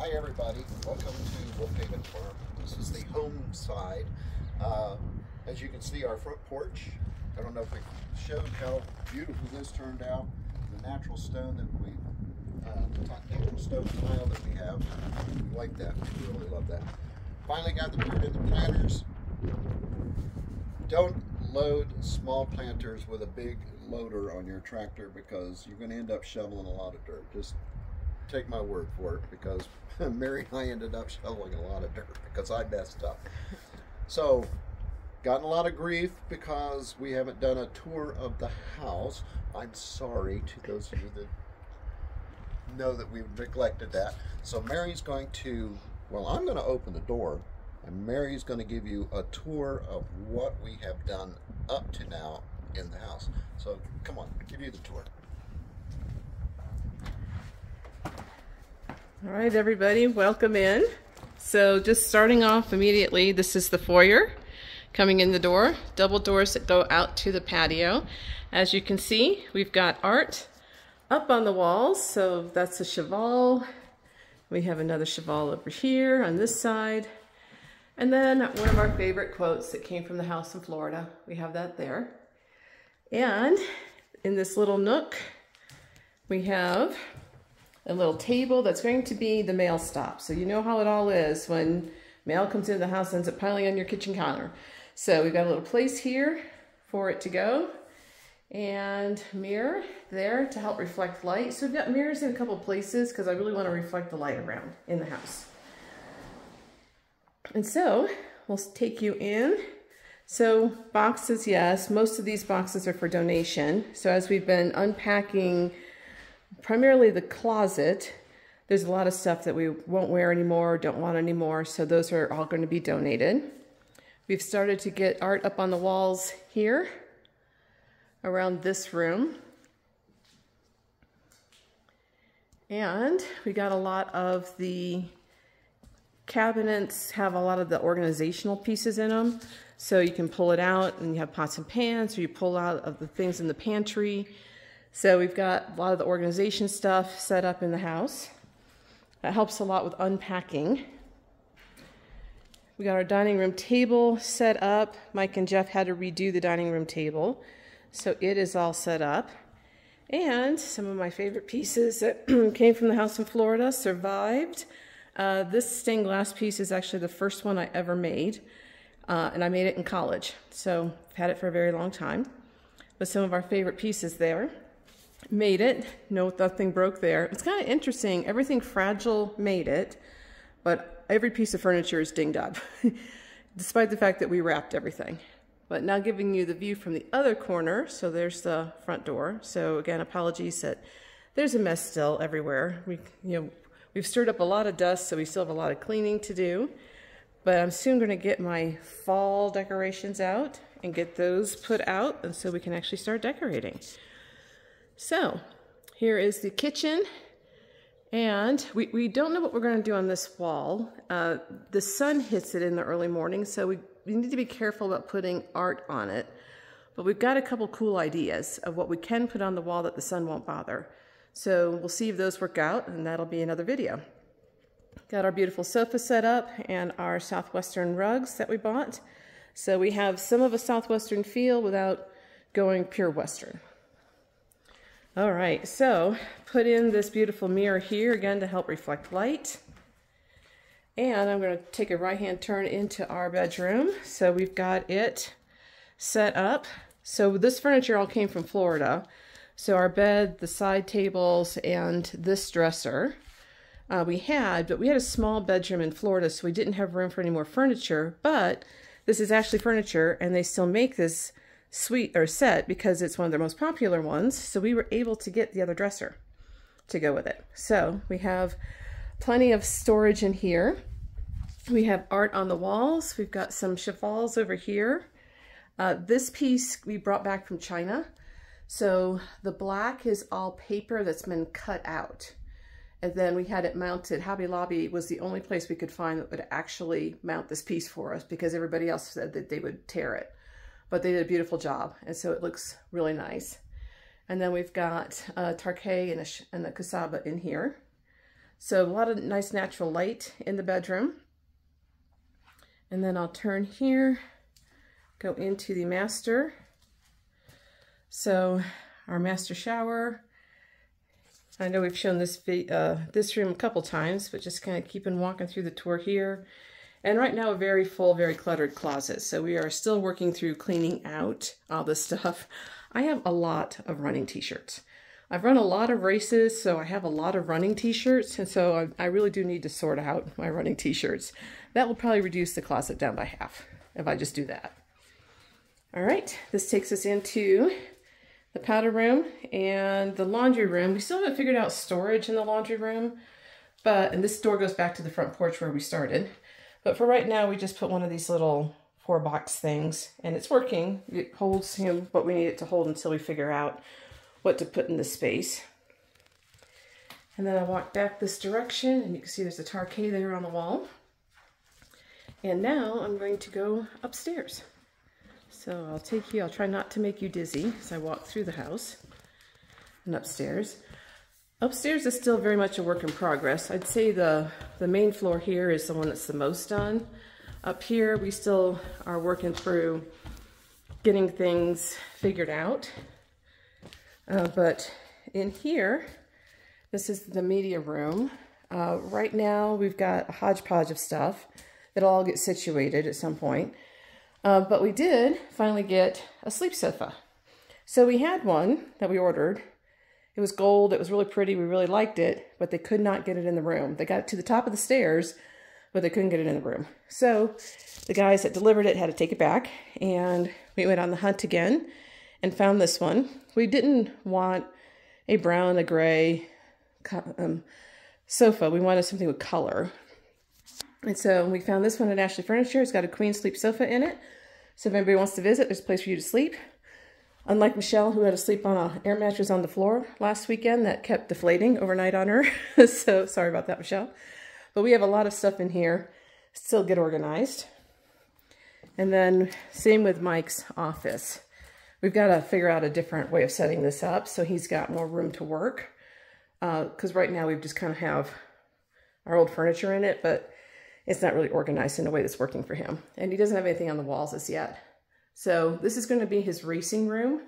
Hi everybody, welcome to Wolfhaven Farm. This is the home side. As you can see, our front porch. I don't know if we showed how beautiful this turned out. The natural stone that we, natural stone tile that we have. We like that, we really love that. Finally got the dirt in the planters. Don't load small planters with a big loader on your tractor because you're going to end up shoveling a lot of dirt. Just take my word for it, because Mary and I ended up shoveling a lot of dirt because I messed up. So, gotten a lot of grief because we haven't done a tour of the house. I'm sorry to those of you that know that we've neglected that. So Mary's going to, well, I'm going to open the door and Mary's going to give you a tour of what we have done up to now in the house. So come on, give you the tour. All right, everybody, welcome in. So just starting off immediately, this is the foyer. Coming in the door, double doors that go out to the patio. As you can see, we've got art up on the walls. So that's a cheval. We have another cheval over here on this side. And then one of our favorite quotes that came from the house in Florida. We have that there. And in this little nook, we have a little table that's going to be the mail stop. So you know how it all is when mail comes into the house and ends up piling on your kitchen counter. So we've got a little place here for it to go, and mirror there to help reflect light. So we've got mirrors in a couple places because I really want to reflect the light around in the house. And so we'll take you in. So boxes, yes, most of these boxes are for donation. So as we've been unpacking primarily the closet, there's a lot of stuff that we won't wear anymore, don't want anymore, so those are all going to be donated. We've started to get art up on the walls here around this room. And we got a lot of the cabinets have a lot of the organizational pieces in them. So you can pull it out and you have pots and pans, or you pull out of the things in the pantry. So we've got a lot of the organization stuff set up in the house. That helps a lot with unpacking. We got our dining room table set up. Mike and Jeff had to redo the dining room table, so it is all set up. And some of my favorite pieces that came from the house in Florida survived. This stained glass piece is actually the first one I ever made, and I made it in college, so I've had it for a very long time. But some of our favorite pieces there. Made it. No, nothing broke there. It's kind of interesting. Everything fragile made it, but every piece of furniture is dinged up, despite the fact that we wrapped everything. But now giving you the view from the other corner. So there's the front door. So again, apologies that there's a mess still everywhere. We've stirred up a lot of dust, so we still have a lot of cleaning to do. But I'm soon going to get my fall decorations out and get those put out, and so we can actually start decorating. So here is the kitchen, and we don't know what we're going to do on this wall. The sun hits it in the early morning, so we need to be careful about putting art on it. But we've got a couple cool ideas of what we can put on the wall that the sun won't bother. So we'll see if those work out, and that'll be another video. Got our beautiful sofa set up and our Southwestern rugs that we bought. So we have some of a Southwestern feel without going pure Western. All right, so put in this beautiful mirror here again to help reflect light. And I'm going to take a right-hand turn into our bedroom. So we've got it set up. So this furniture all came from Florida. So our bed, the side tables, and this dresser but we had a small bedroom in Florida, so we didn't have room for any more furniture. But this is actually furniture, and they still make this suite or set because it's one of their most popular ones, so we were able to get the other dresser to go with it. So we have plenty of storage in here. We have art on the walls. We've got some chevals over here. This piece we brought back from China. So the black is all paper that's been cut out. And then we had it mounted. Hobby Lobby was the only place we could find that would actually mount this piece for us because everybody else said that they would tear it. But they did a beautiful job, and so it looks really nice. And then we've got Tarkay and a Kasaba in here. So a lot of nice natural light in the bedroom. And then I'll turn here, go into the master. So our master shower. I know we've shown this room a couple times, but just kind of keeping walking through the tour here. And right now a very full, very cluttered closet. So we are still working through cleaning out all this stuff. I have a lot of running t-shirts. I've run a lot of races, so I have a lot of running t-shirts, and so I really do need to sort out my running t-shirts. That will probably reduce the closet down by half if I just do that. All right, this takes us into the powder room and the laundry room. We still haven't figured out storage in the laundry room, and this door goes back to the front porch where we started. But for right now, we just put one of these little 4-box things, and it's working. It holds what we need it to hold until we figure out what to put in the space. And then I walk back this direction, and you can see there's a Tarkay there on the wall. And now I'm going to go upstairs. So I'll try not to make you dizzy as I walk through the house and upstairs. Upstairs is still very much a work in progress. I'd say the main floor here is the one that's the most done. Up here, we still are working through getting things figured out. But in here, this is the media room. Right now, we've got a hodgepodge of stuff that'll all get situated at some point. But we did finally get a sleep sofa. So we had one that we ordered. It was gold. It was really pretty. We really liked it, but they could not get it in the room. They got it to the top of the stairs, but they couldn't get it in the room. So the guys that delivered it had to take it back, and we went on the hunt again and found this one. We didn't want a brown, a gray sofa. We wanted something with color. And so we found this one at Ashley Furniture. It's got a queen sleep sofa in it. So if anybody wants to visit, there's a place for you to sleep. Unlike Michelle, who had to sleep on an air mattress on the floor last weekend that kept deflating overnight on her. So sorry about that, Michelle. But we have a lot of stuff in here. Still get organized. And then same with Mike's office. We've got to figure out a different way of setting this up so he's got more room to work. Because right now we just kind of have our old furniture in it, but it's not really organized in a way that's working for him. And he doesn't have anything on the walls as yet. So this is going to be his racing room.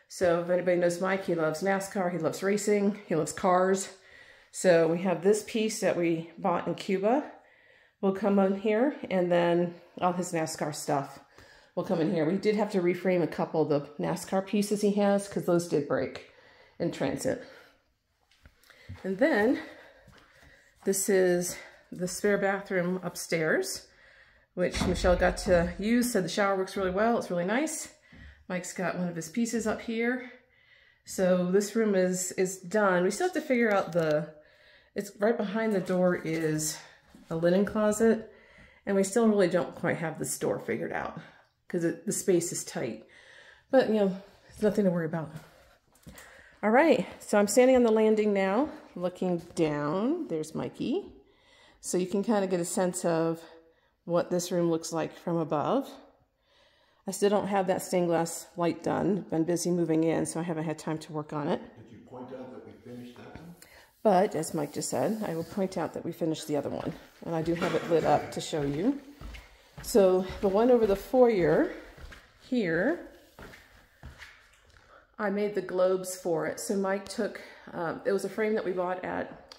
So if anybody knows Mike, he loves NASCAR, he loves racing, he loves cars. So we have this piece that we bought in Cuba will come on here, and then all his NASCAR stuff will come in here. We did have to reframe a couple of the NASCAR pieces he has because those did break in transit. And then this is the spare bathroom upstairs, which Michelle got to use, said the shower works really well, it's really nice. Mike's got one of his pieces up here. So this room is done. We still have to figure out it's right behind the door is a linen closet, and we still really don't quite have this door figured out because the space is tight. But, you know, it's nothing to worry about. All right, so I'm standing on the landing now, looking down. There's Mikey. So you can kind of get a sense of what this room looks like from above. I still don't have that stained glass light done. Been busy moving in, so I haven't had time to work on it. Did you point out that we finished that one? But, as Mike just said, I will point out that we finished the other one. And I do have it lit up to show you. So, the one over the foyer here, I made the globes for it. So Mike took, it was a frame that we bought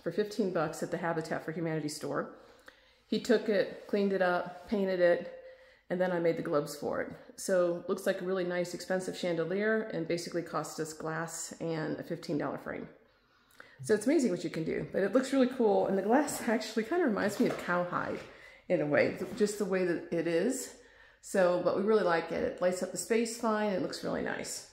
for 15 bucks at the Habitat for Humanity store. He took it, cleaned it up, painted it, and then I made the globes for it. So looks like a really nice, expensive chandelier, and basically cost us glass and a $15 frame. So it's amazing what you can do, but it looks really cool. And the glass actually kind of reminds me of cowhide in a way, just the way that it is. So, but we really like it. It lights up the space fine. It looks really nice.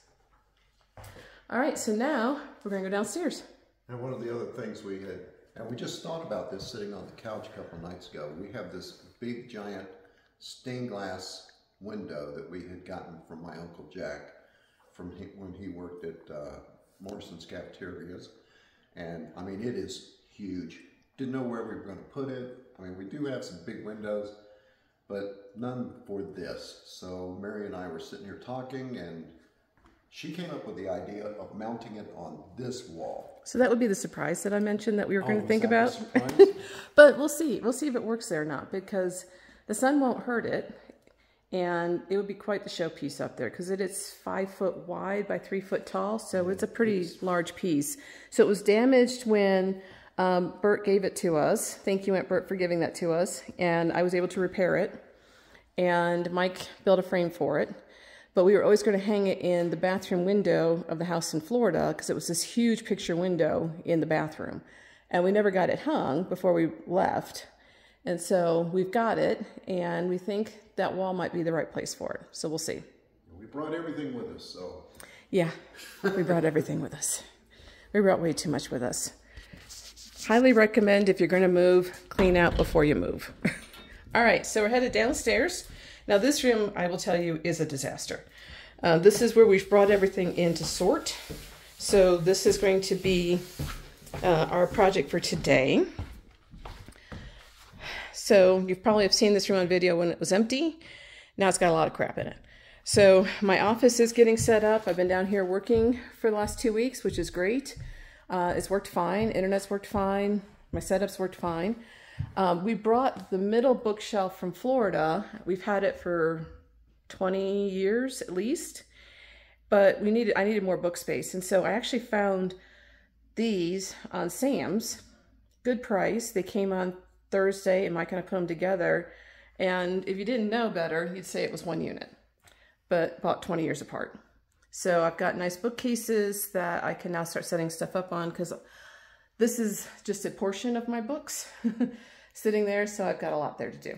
All right, so now we're gonna go downstairs. And one of the other things we had, and we just thought about this sitting on the couch a couple nights ago. We have this big, giant stained glass window that we had gotten from my Uncle Jack when he worked at Morrison's Cafeterias. And I mean, it is huge. Didn't know where we were going to put it. I mean, we do have some big windows, but none for this. So Mary and I were sitting here talking, and She came up with the idea of mounting it on this wall. So that would be the surprise that I mentioned that we were going to think about. Surprise? But we'll see. We'll see if it works there or not, because the sun won't hurt it. And it would be quite the showpiece up there, because it is 5 foot wide by 3 foot tall. So it's a pretty large piece. So it was damaged when Bert gave it to us. Thank you, Aunt Bert, for giving that to us. And I was able to repair it. And Mike built a frame for it. But we were always going to hang it in the bathroom window of the house in Florida, because it was this huge picture window in the bathroom. And we never got it hung before we left. And so we've got it, and we think that wall might be the right place for it. So we'll see. We brought everything with us, so. Yeah, we brought everything with us. We brought way too much with us. Highly recommend, if you're going to move, clean out before you move. All right, so we're headed downstairs. Now this room, I will tell you, is a disaster. This is where we've brought everything in to sort. So this is going to be our project for today. So you probably have seen this room on video when it was empty. Now it's got a lot of crap in it. So my office is getting set up. I've been down here working for the last 2 weeks, which is great. It's worked fine. Internet's worked fine. My setup's worked fine. We brought the middle bookshelf from Florida. We've had it for 20 years at least, but I needed more book space. And so I actually found these on Sam's. Good price. They came on Thursday, and Mike and I put them together. And if you didn't know better, you'd say it was one unit, but about 20 years apart. So I've got nice bookcases that I can now start setting stuff up on, because this is just a portion of my books sitting there, so I've got a lot there to do.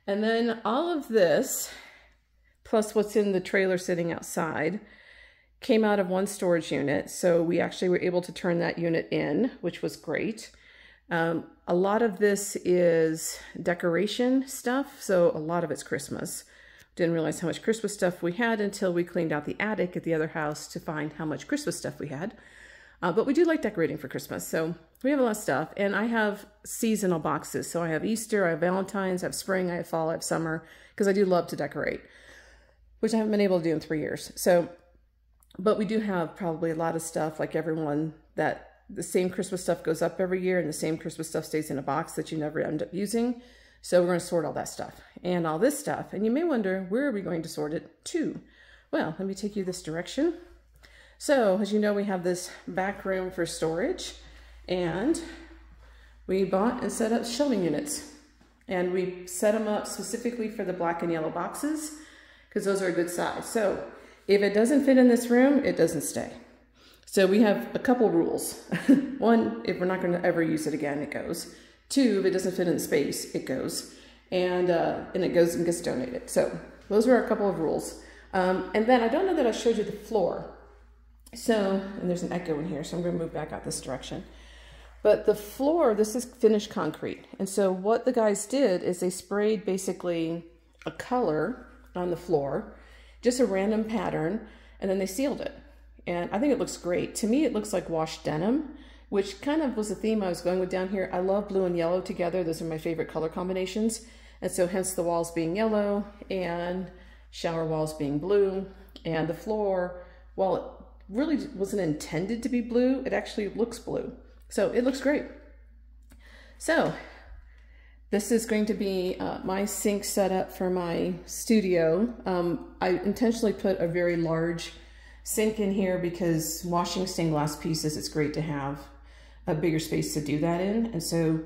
And then all of this, plus what's in the trailer sitting outside, came out of one storage unit. So we actually were able to turn that unit in, which was great. A lot of this is decoration stuff, so a lot of it's Christmas. Didn't realize how much Christmas stuff we had until we cleaned out the attic at the other house to find how much Christmas stuff we had. But we do like decorating for Christmas, so we have a lot of stuff. And I have seasonal boxes, so I have Easter, I have Valentine's, I have spring, I have fall, I have summer, because I do love to decorate, which I haven't been able to do in 3 years. So, but we do have probably a lot of stuff, like everyone, that the same Christmas stuff goes up every year and the same Christmas stuff stays in a box that you never end up using. So we're going to sort all that stuff and all this stuff. And you may wonder, where are we going to sort it to? Well, let me take you this direction. So as you know, we have this back room for storage, and we bought and set up shelving units. And we set them up specifically for the black and yellow boxes, because those are a good size. So if it doesn't fit in this room, it doesn't stay. So we have a couple rules. One, if we're not going to ever use it again, it goes. Two, if it doesn't fit in the space, it goes. And it goes and gets donated. So those are a couple of rules. And then I don't know that I showed you the floor. So, and there's an echo in here, so I'm going to move back out this direction. But the floor, this is finished concrete. And so what the guys did is they sprayed basically a color on the floor, just a random pattern, and then they sealed it. And I think it looks great. To me, it looks like washed denim, which kind of was the theme I was going with down here. I love blue and yellow together. Those are my favorite color combinations. And so hence the walls being yellow and shower walls being blue. And the floor, while it really wasn't intended to be blue, it actually looks blue. So it looks great. So this is going to be my sink setup for my studio. I intentionally put a very large sink in here because washing stained glass pieces, it's great to have a bigger space to do that in. And so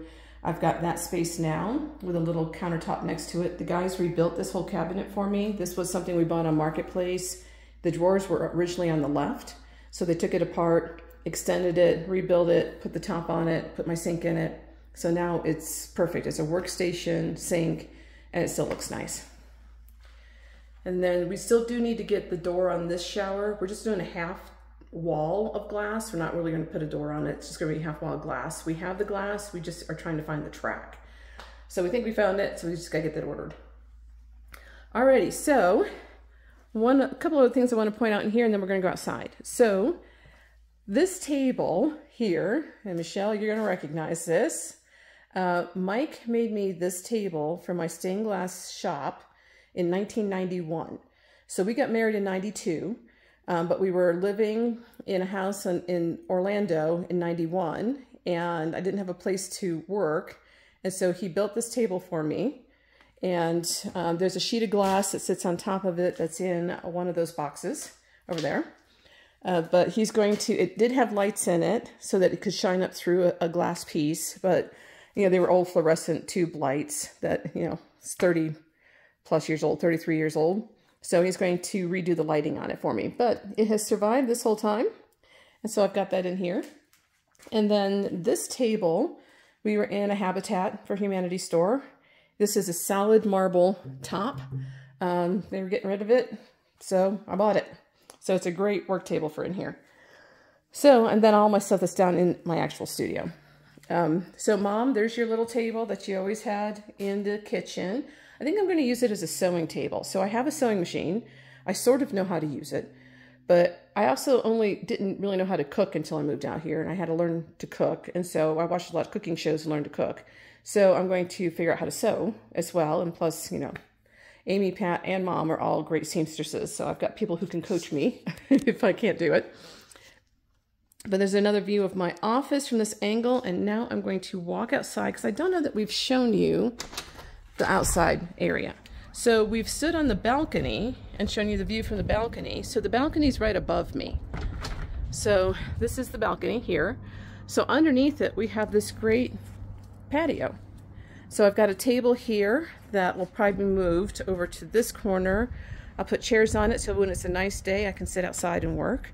I've got that space now with a little countertop next to it. The guys rebuilt this whole cabinet for me. This was something we bought on Marketplace. The drawers were originally on the left, so they took it apart, extended it, rebuilt it, put the top on it, put my sink in it. So now it's perfect. It's a workstation, sink, and it still looks nice. And then we still do need to get the door on this shower. We're just doing a half wall of glass. We're not really going to put a door on it. It's just going to be half wall of glass. We have the glass. We just are trying to find the track. So we think we found it. So we just got to get that ordered. Alrighty. So a couple of things I want to point out in here, and then we're going to go outside. So this table here, and Michelle, you're going to recognize this. Mike made me this table for my stained glass shop in 1991. So we got married in 92. But we were living in a house in Orlando in '91, and I didn't have a place to work. And so he built this table for me. And there's a sheet of glass that sits on top of it that's in one of those boxes over there. But he's going to, it did have lights in it so that it could shine up through a glass piece. But, you know, they were old fluorescent tube lights that, you know, it's 30 plus years old, 33 years old. So he's going to redo the lighting on it for me. But it has survived this whole time. And so I've got that in here. And then this table, we were in a Habitat for Humanity store. This is a solid marble top. They were getting rid of it, so I bought it. So it's a great work table for in here. So, and then all my stuff is down in my actual studio. So Mom, there's your little table that you always had in the kitchen. I think I'm going to use it as a sewing table. So I have a sewing machine. I sort of know how to use it, but I also didn't really know how to cook until I moved out here, and I had to learn to cook. And so I watched a lot of cooking shows and learned to cook. So I'm going to figure out how to sew as well. And plus, you know, Amy, Pat, and Mom are all great seamstresses. So I've got people who can coach me if I can't do it. But there's another view of my office from this angle. And now I'm going to walk outside because I don't know that we've shown you the outside area. So we've stood on the balcony and shown you the view from the balcony. So the balcony is right above me. So this is the balcony here. So underneath it, we have this great patio. So I've got a table here that will probably be moved over to this corner. I'll put chairs on it so when it's a nice day I can sit outside and work.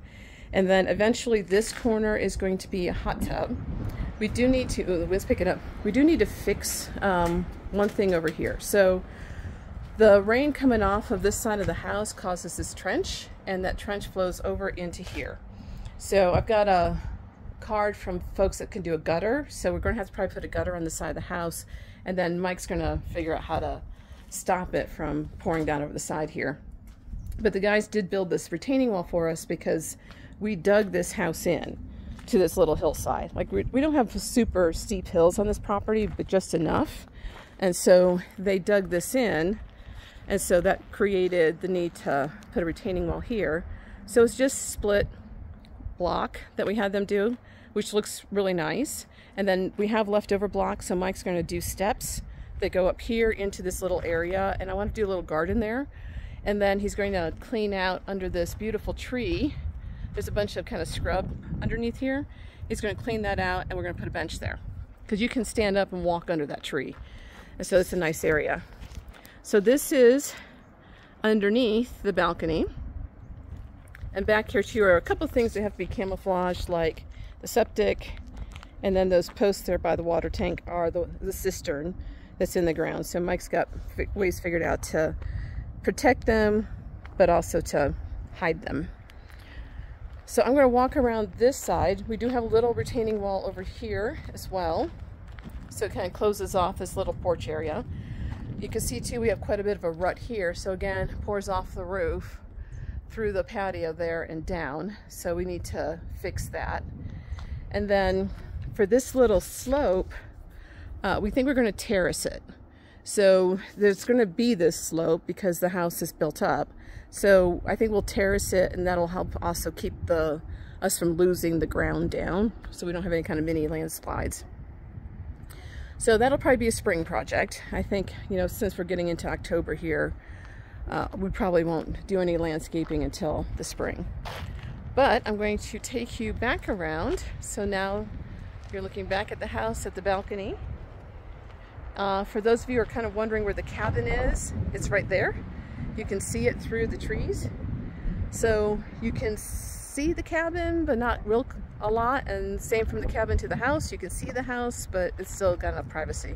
And then eventually this corner is going to be a hot tub. We do need to, let's pick it up. We do need to fix one thing over here. So the rain coming off of this side of the house causes this trench, and that trench flows over into here. So I've got a card from folks that can do a gutter, so we're going to have to probably put a gutter on the side of the house, and then Mike's going to figure out how to stop it from pouring down over the side here. But the guys did build this retaining wall for us because we dug this house in to this little hillside. Like we don't have super steep hills on this property, but just enough. And so they dug this in, and so that created the need to put a retaining wall here. So it's just split block that we had them do, which looks really nice. And then we have leftover blocks, so Mike's going to do steps that go up here into this little area, and I want to do a little garden there. And then he's going to clean out under this beautiful tree. There's a bunch of kind of scrub underneath here. He's going to clean that out, and we're going to put a bench there because you can stand up and walk under that tree. And so it's a nice area. So this is underneath the balcony. And back here too are a couple of things that have to be camouflaged, like the septic, and then those posts there by the water tank are the cistern that's in the ground. So Mike's got ways figured out to protect them, but also to hide them. So I'm going to walk around this side. We do have a little retaining wall over here as well. So it kind of closes off this little porch area. You can see too, we have quite a bit of a rut here. So again, it pours off the roof through the patio there and down. So we need to fix that. And then for this little slope, we think we're going to terrace it. So there's going to be this slope because the house is built up. So I think we'll terrace it, and that'll help also keep us from losing the ground down, so we don't have any kind of mini landslides. So that'll probably be a spring project. I think, you know, since we're getting into October here, we probably won't do any landscaping until the spring. But I'm going to take you back around. So now you're looking back at the house at the balcony. For those of you who are kind of wondering where the cabin is, it's right there. You can see it through the trees. So you can see the cabin, but not a lot. And same from the cabin to the house. You can see the house, but it's still got enough privacy.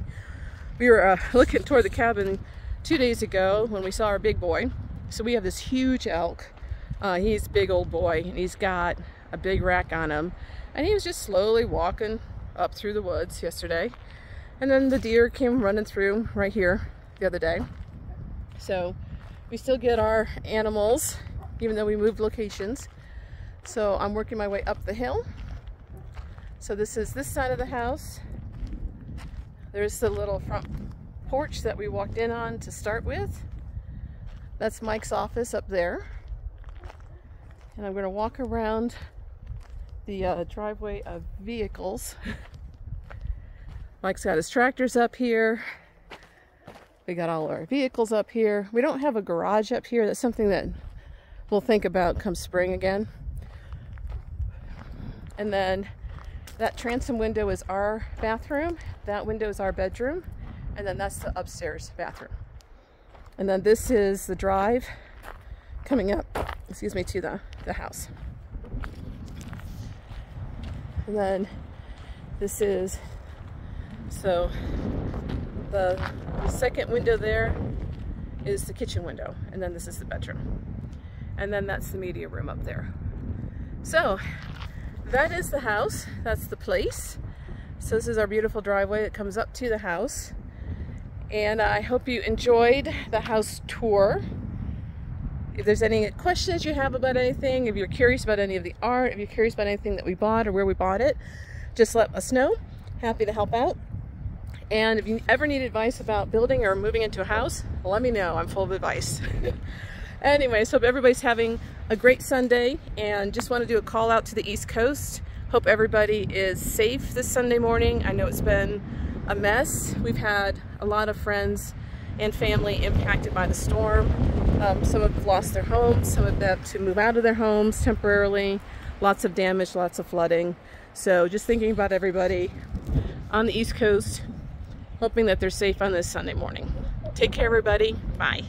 We were looking toward the cabin 2 days ago when we saw our big boy. So we have this huge elk. He's a big old boy, and he's got a big rack on him. And he was just slowly walking up through the woods yesterday. And then the deer came running through right here the other day. So we still get our animals, even though we moved locations. So I'm working my way up the hill. So this is this side of the house. There's the little front porch that we walked in on to start with. That's Mike's office up there. And I'm going to walk around the driveway of vehicles. Mike's got his tractors up here. We got all our vehicles up here. We don't have a garage up here. That's something that we'll think about come spring again. And then that transom window is our bathroom. That window is our bedroom. And then that's the upstairs bathroom. And then this is the drive coming up, excuse me, to the house. And then this is, so the second window there is the kitchen window. And then this is the bedroom. And then that's the media room up there. So that is the house. That's the place. So this is our beautiful driveway that comes up to the house. And I hope you enjoyed the house tour. If there's any questions you have about anything, if you're curious about any of the art, if you're curious about anything that we bought or where we bought it, just let us know. Happy to help out. And if you ever need advice about building or moving into a house, let me know. I'm full of advice. Anyways, hope everybody's having a great Sunday, and just want to do a call out to the East Coast. Hope everybody is safe this Sunday morning. I know it's been a mess. We've had a lot of friends and family impacted by the storm. Some have lost their homes, some have had to move out of their homes temporarily. Lots of damage, lots of flooding. So just thinking about everybody on the East Coast, hoping that they're safe on this Sunday morning. Take care, everybody. Bye.